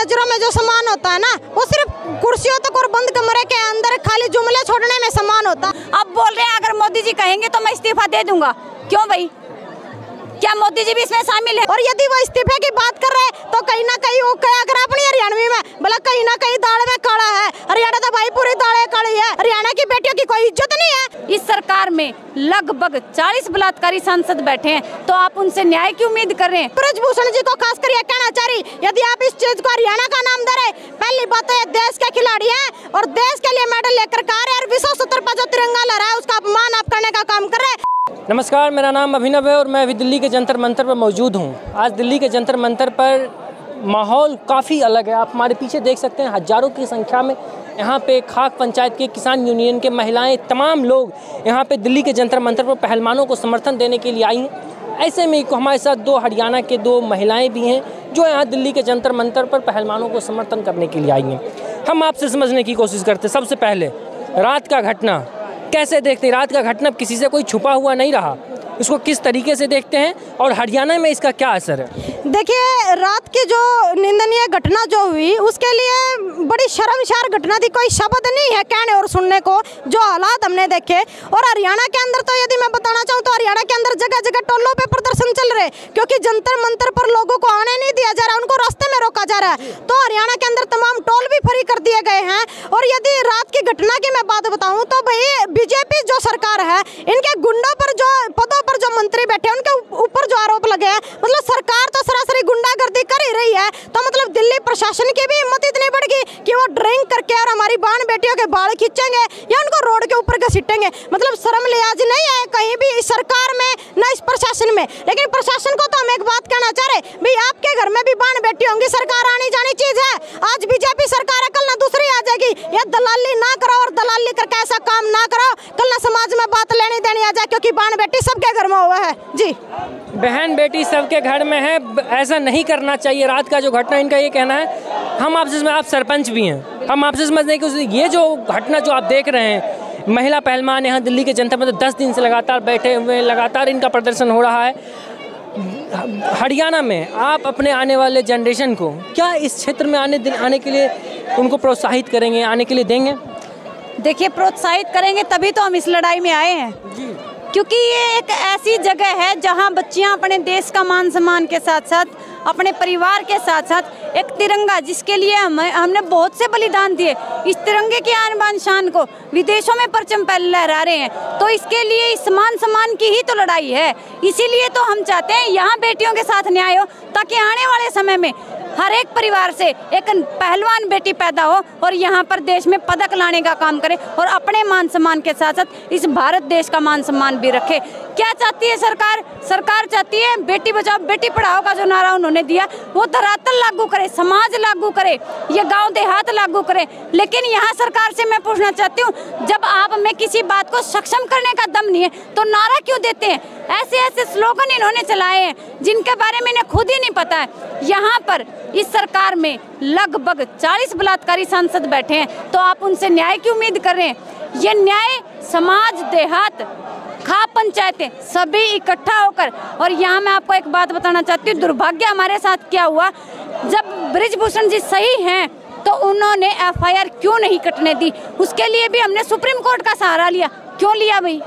नजरों में जो समान होता है ना, वो सिर्फ कुर्सियों तक और बंद कमरे के अंदर खाली जुमले छोड़ने में समान होता। अब बोल रहे हैं अगर मोदी जी कहेंगे तो मैं इस्तीफा दे दूंगा। क्यों भाई, क्या मोदी जी भी इसमें शामिल है? और यदि वो इस्तीफे की बात कर रहे हैं तो कहीं ना कहीं वो क्या कर अपनी हरियाणवी में बोला कहीं ना कहीं दाल में काला है। हरियाणा तो भाई पूरी दालें काली है, हरियाणा की बेटियों की कोई इज्जत नहीं है। इस सरकार में लगभग 40 बलात्कारी सांसद बैठे हैं, तो आप उनसे न्याय की उम्मीद कर रहे हैं? ब्रजभूषण जी को खासकर यह कहना चाह रही, यदि आप इस चीज को हरियाणा का नाम दे रहे, पहली बात तो ये देश के खिलाड़ी हैं और देश के लिए मेडल लेकर आ रहे हैं, विश्व सूत्र पर जो तिरंगा लहरा है उसका अपमान आप करने का काम कर रहे हैं। नमस्कार, मेरा नाम अभिनव है और मैं अभी दिल्ली के जंतर मंतर पर मौजूद हूँ। आज दिल्ली के जंतर मंतर पर माहौल काफ़ी अलग है। आप हमारे पीछे देख सकते हैं, हज़ारों की संख्या में यहाँ पे खाक पंचायत के किसान यूनियन के महिलाएं, तमाम लोग यहाँ पे दिल्ली के जंतर मंतर पर पहलवानों को समर्थन देने के लिए आई हैं। ऐसे में हमारे साथ दो हरियाणा के दो महिलाएं भी हैं जो यहाँ दिल्ली के जंतर मंतर पर पहलवानों को समर्थन करने के लिए आई हैं। हम आपसे समझने की कोशिश करते हैं। सबसे पहले रात का घटना कैसे देखते हैं? रात का घटना किसी से कोई छुपा हुआ नहीं रहा, इसको किस तरीके से देखते हैं और हरियाणा में इसका क्या असर है? देखिए, रात की जो निंदनीय घटना जो हुई उसके लिए बड़ी शर्मसार घटना थी, कोई शब्द नहीं है कहने और सुनने को। जो हालात हमने देखे, और हरियाणा के अंदर तो यदि मैं बताना चाहूँ तो हरियाणा के अंदर जगह जगह टोलों पे प्रदर्शन चल रहे, क्योंकि जंतर मंतर पर लोगों को आने नहीं दिया जा रहा, उनको रास्ते में रोका जा रहा है। तो हरियाणा के अंदर तमाम टोल भी फ्री कर दिए गए हैं। और यदि रात की घटना की मैं बात बताऊँ तो भाई बीजेपी जो सरकार है, इनके गुंडों पर जो पदों पर जो मंत्री बैठे हैं उनके ऊपर जो आरोप लगे हैं, मतलब सरकार तो सरासरी गुंडागर्दी कर ही रही है। तो मतलब दिल्ली प्रशासन की भी हिम्मत इतनी बढ़ गई कि वो ड्रिंक करके और हमारी बहन बेटियों के बाल खींचेंगे या उनको रोड के ऊपर घसीटेंगे। मतलब शर्म लिहाज नहीं है कहीं भी इस सरकार में, न इस प्रशासन में। लेकिन प्रशासन को तो हम एक बात कहना चाह रहे, भाई आपके घर में भी बहन बेटी होंगी, सरकार आनी जानी चीज है। आज बीजेपी सरकार है, कल ना दूसरी आ जाएगी। ये दलाली ना करो और दलाली करके ऐसा काम ना करो, कल ना समाज में बात लेनी देनी आ जाए, क्योंकि बहन बेटी सबके घर में हुआ है। जी, बहन बेटी सबके घर में है, ऐसा नहीं करना चाहिए। रात का जो घटना, इनका ये कहना है, हम आपसे, आप सरपंच भी हैं, हम आपसे समझते हैं कि ये जो घटना जो आप देख रहे हैं, महिला पहलवान यहाँ दिल्ली के जनता में 10 दिन से लगातार बैठे हुए, लगातार इनका प्रदर्शन हो रहा है। हरियाणा में आप अपने आने वाले जनरेशन को क्या इस क्षेत्र में आने के लिए उनको प्रोत्साहित करेंगे, आने के लिए देंगे? देखिए, प्रोत्साहित करेंगे तभी तो हम इस लड़ाई में आए हैं जी। क्योंकि ये एक ऐसी जगह है जहां बच्चियां अपने देश का मान सम्मान के साथ साथ अपने परिवार के साथ साथ एक तिरंगा, जिसके लिए हमने बहुत से बलिदान दिए, इस तिरंगे की आन बान शान को विदेशों में परचम लहरा रहे हैं। तो इसके लिए इस मान सम्मान की ही तो लड़ाई है। इसीलिए तो हम चाहते हैं यहाँ बेटियों के साथ न्याय हो, ताकि आने वाले समय में हर एक परिवार से एक पहलवान बेटी पैदा हो और यहाँ पर देश में पदक लाने का काम करे और अपने मान सम्मान के साथ साथ इस भारत देश का मान सम्मान भी रखे। क्या चाहती है सरकार? सरकार चाहती है बेटी बचाओ बेटी पढ़ाओ का जो नारा उन्होंने दिया वो धरातल लागू करे, समाज लागू करे, ये गांव देहात लागू करे। लेकिन यहाँ सरकार से मैं पूछना चाहती हूँ, जब आप में किसी बात को सक्षम करने का दम नहीं है तो नारा क्यों देते हैं? ऐसे ऐसे स्लोगन इन्होंने चलाए हैं जिनके बारे में इन्हें खुद ही नहीं पता है। यहाँ पर इस सरकार में लगभग 40 बलात्कारी सांसद बैठे हैं, तो आप उनसे न्याय की उम्मीद कर रहे हैं? ये न्याय समाज, देहात, खाप पंचायतें सभी इकट्ठा होकर। और यहाँ मैं आपको एक बात बताना चाहती हूँ, दुर्भाग्य हमारे साथ क्या हुआ, जब ब्रजभूषण जी सही हैं तो उन्होंने FIR क्यों नहीं कटने दी? उसके लिए भी हमने सुप्रीम कोर्ट का सहारा लिया। क्यों लिया भाई?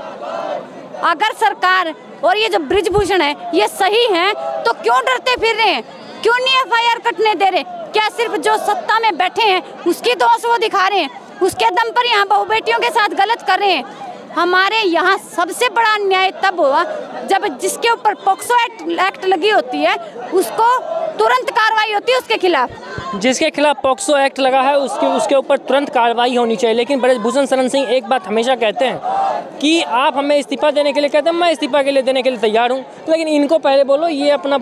अगर सरकार और ये जो ब्रजभूषण है ये सही हैं तो क्यों डरते फिर रहे हैं? क्यों नहीं FIR कटने दे रहे? क्या सिर्फ जो सत्ता में बैठे हैं उसकी दोष वो दिखा रहे हैं? उसके दम पर यहाँ बहू बेटियों के साथ गलत कर रहे हैं। हमारे यहाँ सबसे बड़ा अन्याय तब हुआ जब जिसके ऊपर पॉक्सो एक्ट लगी होती है उसको तुरंत कार्रवाई होती है उसके खिलाफ। जिसके खिलाफ पॉक्सो एक्ट लगा है उसके ऊपर तुरंत कार्रवाई होनी चाहिए। लेकिन ब्रजभूषण शरण सिंह एक बात हमेशा कहते हैं कि आप हमें इस्तीफा देने के लिए कहते हैं, मैं इस्तीफा के लिए देने के लिए तैयार हूँ, लेकिन इनको पहले बोलो ये अपना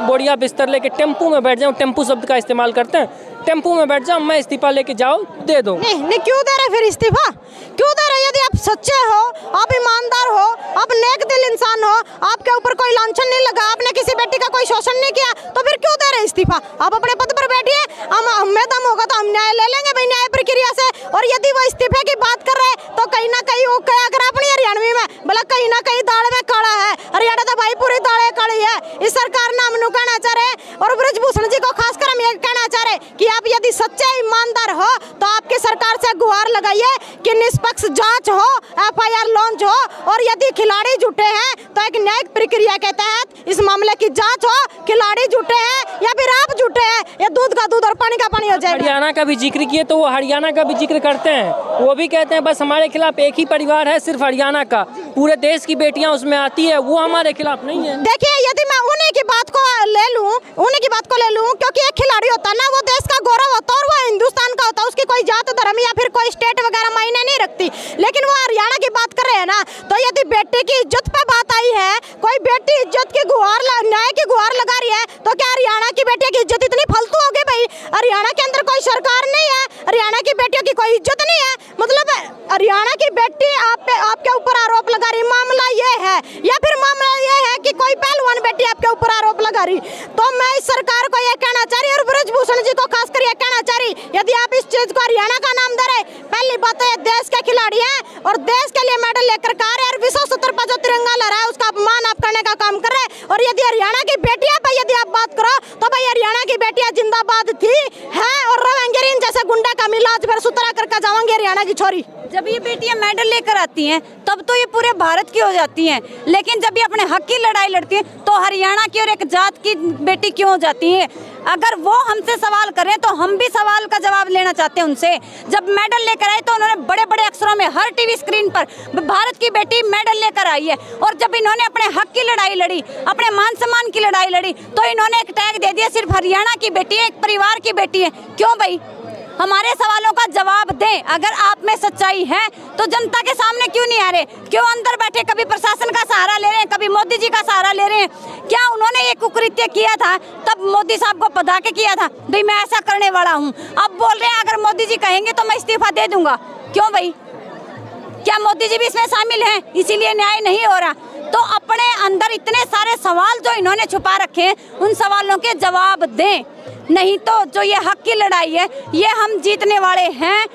बोरिया बिस्तर लेके टेम्पू में बैठ जाओ। टेम्पू शब्द का इस्तेमाल करते हैं, टेम्पू में बैठ जाओ, मैं इस्तीफा लेके जाओ, दे दो। नहीं क्यों दे रहे फिर इस्तीफा? क्यों दे रहे? यदि आप सच्चे हो, आप ईमानदार हो, आप नेक दिल इंसान हो, आपके ऊपर कोई लांछन नहीं लगा, आपने किसी बेटी का कोई शोषण नहीं किया, तो फिर क्यों दे रहे इस्तीफा? आप अपने पद पर बैठिए, हमें दम होगा तो हम न्याय ले लेंगे भाई, न्याय प्रक्रिया से। और यदि वो इस्तीफे की बात कर रहे हैं तो कहीं ना कहीं वो क्या कर अपनी हरियाणवी में बोला कहीं ना कहीं दाल में काला है, हरियाणा तो भाई पूरी दालें काली है। इस सरकार ने हम कहना चाह रहे हैं और ब्रजभूषण जी को खासकर हम ये कहना चाह रहे कि आप यदि सच्चे ईमानदार हो तो आपकी सरकार से गुहार लगाइए कि निष्पक्ष जांच हो, FIR लॉन्च हो, और यदि खिलाड़ी झूठे हैं तो एक न्यायिक प्रक्रिया के तहत इस मामले की जांच हो। खिलाड़ी झूठे हैं या फिर आप झूठे हैं, ये दूध का दूध और पानी का पानी हो जाएगा। हरियाणा का भी जिक्र किए तो वो हरियाणा का भी जिक्र करते हैं, वो भी कहते हैं बस हमारे खिलाफ एक ही परिवार है, सिर्फ हरियाणा का, पूरे देश की बेटियां उसमें आती है, वो हमारे खिलाफ नहीं है। देखिए, यदि मैं उन्हीं की बात को ले लूं, क्योंकि एक खिलाड़ी होता है ना, वो देश का गौरव होता है और वो हिंदुस्तान का होता है, उसकी कोई जात धर्म या फिर कोई स्टेट वगैरह मायने नहीं रखती। लेकिन वो हरियाणा की बात कर रहे हैं ना, तो यदि बेटे की इज्जत पे बात आई है, कोई बेटी इज्जत की गुहार, न्याय की गुहार लगा रही है, तो क्या हरियाणा की बेटियों की इज्जत इतनी फालतू हो गई? भाई, हरियाणा के अंदर कोई सरकार नहीं है, हरियाणा की बेटियों की कोई इज्जत नहीं है, मतलब हरियाणा की बेटी आपके ऊपर आरोप लगा रही, मामला ये है, या फिर मामला ये है कि कोई पहलवान बेटी आपके ऊपर आरोप लगा रही। तो मैं इस सरकार को यह कहना चाह रही और ब्रजभूषण जी को खासकर यह कहना चाह रही, यदि आप इस चीज को हरियाणा का नाम दे रहे, पहली बात तो ये देश के खिलाड़ी हैं और देश के लिए मेडल लेकर का रहे और विश्व स्तर पर जो तिरंगा लहरा है उसका अपमान आप करने का काम कर रहे हैं। और यदि हरियाणा की बेटियां पर यदि आप बात करो तो भाई हरियाणा की बेटियां जिंदाबाद थी, है और रहेंगे। इन जैसे गुंडा का मिलाज फिर सुतरा करके जाएंगे हरियाणा की छोरी। जब ये बेटियां मेडल लेकर आती हैं तब तो ये पूरे भारत की हो जाती हैं, लेकिन जब ये अपने हक की लड़ाई लड़ती हैं तो हरियाणा की और एक जात की बेटी क्यों हो जाती है? अगर वो हमसे सवाल करें तो हम भी सवाल का जवाब लेना चाहते हैं उनसे। जब मेडल लेकर आए तो उन्होंने बड़े बड़े अक्षरों में हर टीवी स्क्रीन पर भारत की बेटी मेडल लेकर आई है, और जब इन्होंने अपने हक की लड़ाई लड़ी, अपने मान सम्मान की लड़ाई लड़ी, तो इन्होंने एक टैग दे दिया सिर्फ हरियाणा की बेटी है, एक परिवार की बेटी है। क्यों भाई? हमारे सवालों का जवाब दें। अगर आप में सच्चाई है तो जनता के सामने क्यों नहीं आ रहे? क्यों अंदर बैठे कभी प्रशासन का सहारा ले रहे हैं, कभी मोदी जी का सहारा ले रहे हैं? क्या उन्होंने ये कुकृत्य किया था तब मोदी साहब को पता के किया था भाई मैं ऐसा करने वाला हूँ? अब बोल रहे हैं अगर मोदी जी कहेंगे तो मैं इस्तीफा दे दूंगा। क्यों भाई? क्या मोदी जी भी इसमें शामिल हैं इसीलिए न्याय नहीं हो रहा? तो अपने अंदर इतने सारे सवाल जो इन्होंने छुपा रखे हैं उन सवालों के जवाब दें, नहीं तो जो ये हक की लड़ाई है ये हम जीतने वाले हैं,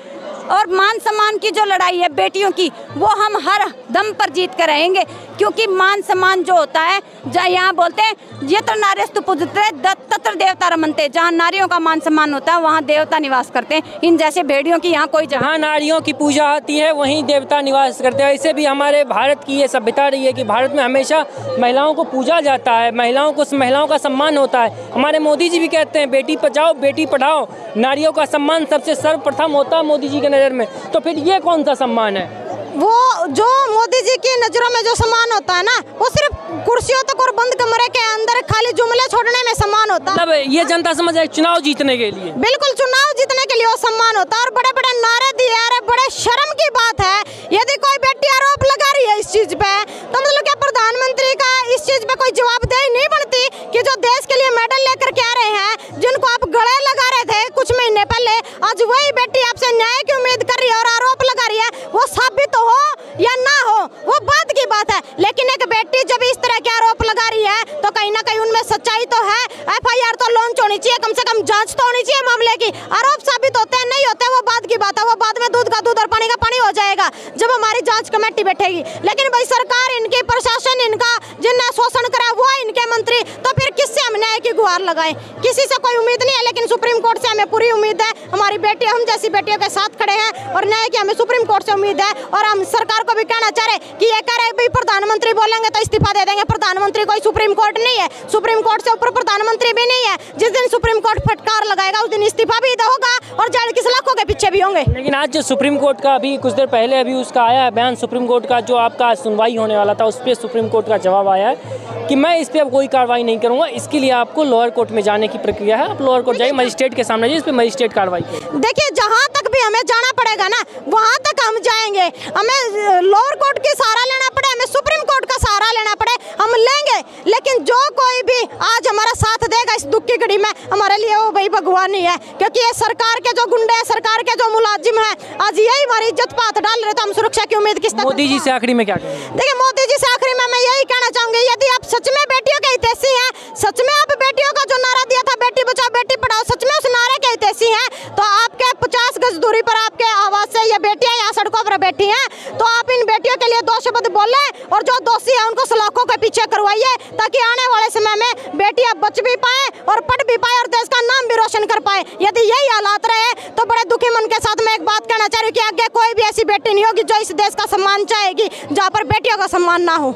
और मान सम्मान की जो लड़ाई है बेटियों की वो हम हर दम पर जीत कर रहेंगे। क्योंकि मान सम्मान जो होता है, यहाँ बोलते हैं यत्र नार्यस्तु पूज्यते तत्र देवता रमन्ते, जहाँ नारियों का मान सम्मान होता है वहाँ देवता निवास करते हैं। इन जैसे भेड़ियों की यहाँ कोई जहाँ नारियों की पूजा होती है वहीं देवता निवास करते हैं। ऐसे भी हमारे भारत की ये सभ्यता रही है कि भारत में हमेशा महिलाओं को पूजा जाता है, महिलाओं का सम्मान होता है। हमारे मोदी जी भी कहते हैं बेटी बचाओ बेटी पढ़ाओ, नारियों का सम्मान सबसे सर्वप्रथम होता है मोदी जी के नज़र में। तो फिर ये कौन सा सम्मान है? वो जो मोदी जी की नजरों में जो सम्मान होता है ना, वो सिर्फ कुर्सियों तक और बंद कमरे के अंदर खाली जुमले छोड़ने में सम्मान होता है। मतलब ये जनता समझ है चुनाव जीतने के लिए, बिल्कुल चुनाव जीतने के लिए वो सम्मान होता है और बड़े बड़े नारे दिए। अरे बड़े शर्म की बात है यदि कोई बेटी आरोप लगा रही है इस चीज पे, तो मतलब क्या प्रधानमंत्री का इस चीज पे कोई जवाबदेही नहीं बनती कि जो देश के लिए मेडल लेकर के आ रहे हैं, जिनको आप गले लगा रहे थे कुछ महीने पहले, आज वही बेटी आपसे न्याय की उम्मीद कर रही है और आरोप लगा रही है। वो साबित हो या ना हो वो बात की बात है, लेकिन एक बेटी जब इस तरह के आरोप लगा रही है तो कहीं ना कहीं उनमें सच्चाई तो है। FIR तो लॉन्च होनी चाहिए, कम से कम जांच तो होनी चाहिए मामले की। आरोप साबित होते हैं नहीं होते वो बात की बात है, वो बाद में दूध का दूध और पानी का पानी हो जाएगा जब हमारी जांच कमेटी बैठेगी। लेकिन भाई सरकार, इनकी प्रशासन, इनका जिनने शोषण करा वो इनके मंत्री, तो फिर किससे हम न्याय की गुहार लगाएं? किसी से कोई उम्मीद नहीं है, लेकिन सुप्रीम कोर्ट से हमें पूरी उम्मीद है। हमारी बेटी, हम जैसी बेटियों के साथ खड़े हैं और न्याय की हमें सुप्रीम कोर्ट से उम्मीद है। और हम सरकार को भी कहना चाह रहे कि ये कह रहे भाई प्रधानमंत्री बोलेंगे तो इस्तीफा दे देंगे। प्रधानमंत्री कोई सुप्रीम कोर्ट नहीं है, सुप्रीम कोर्ट से ऊपर प्रधानमंत्री भी नहीं है। जिस दिन सुप्रीम कोर्ट फटकार लगाएगा उस दिन इस्तीफा भी होगा और जेल की सलाखों के पीछे भी होंगे। लेकिन आज जो सुप्रीम कोर्ट का अभी कुछ देर पहले अभी उसका आया है बयान, सुप्रीम कोर्ट का जो आपका सुनवाई होने वाला था उस पर सुप्रीम कोर्ट का जवाब आया है कि मैं इस पर अब कोई कार्रवाई नहीं करूंगा। इसके लिए आपको लोअर कोर्ट में जाने की प्रक्रिया है, आप लोअर कोर्ट जाइए, मजिस्ट्रेट के सामने जाइए, इस पर मजिस्ट्रेट कार्रवाई करें। देखिए, जहाँ तक भी हमें जाना पड़ेगा ना वहाँ तक हम जाएंगे। हमें लोअर कोर्ट की सहारा लेना पड़े, हमें सुप्रीम कोर्ट का सहारा लेना पड़े, हम लेंगे। लेकिन जो कोई भी आज हमारा साथ देगा इस दुख की घड़ी में, हमारे लिए वो भाई भगवान ही है। क्योंकि ये सरकार के जो गुंडे हैं, सरकार के जो मुलाजिम हैं, आज यही हमारी इज्जत पे हाथ डाल रहे, तो हम सुरक्षा की उम्मीद किस? मोदी जी से आखिरी में क्या कहेंगे? देखिए, मोदी जी से आखिरी में मैं यही कहना चाहूंगी, यदि आप सच में बेटियों के हितैषी हैं, सच में आप बेटियों का जो नारा दिया था बेटी बचाओ बेटी पढ़ाओ, सच में उस नारे के हितैषी हैं, तो आपके 50 गज दूरी पर आपके आवाज से ये बेटियां यहाँ सड़कों पर बैठी हैं, तो आप इन बेटियों के लिए 2 शब्द बोले और जो दोषी है उनको सलाखों के पीछे करवाइए, ताकि आने वाले समय में बेटियां बच भी पाए और पढ़ भी पाए और देश का नाम भी रोशन रिजर्वेशन कर पाए। यदि यही हालात रहे तो बड़े दुखी मन के साथ मैं एक बात कहना चाह रही हूँ कि आगे कोई भी ऐसी बेटी नहीं होगी जो इस देश का सम्मान चाहेगी जहाँ पर बेटियों का सम्मान ना हो।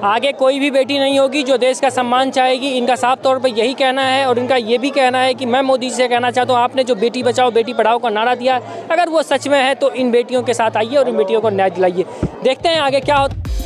आगे कोई भी बेटी नहीं होगी जो देश का सम्मान चाहेगी। इनका साफ तौर पर यही कहना है और इनका ये भी कहना है कि मैं मोदी जी से कहना चाहता हूँ, आपने जो बेटी बचाओ बेटी पढ़ाओ का नारा दिया, अगर वो सच में है तो इन बेटियों के साथ आइए और इन बेटियों को न्याय दिलाइए। देखते हैं आगे क्या होता है।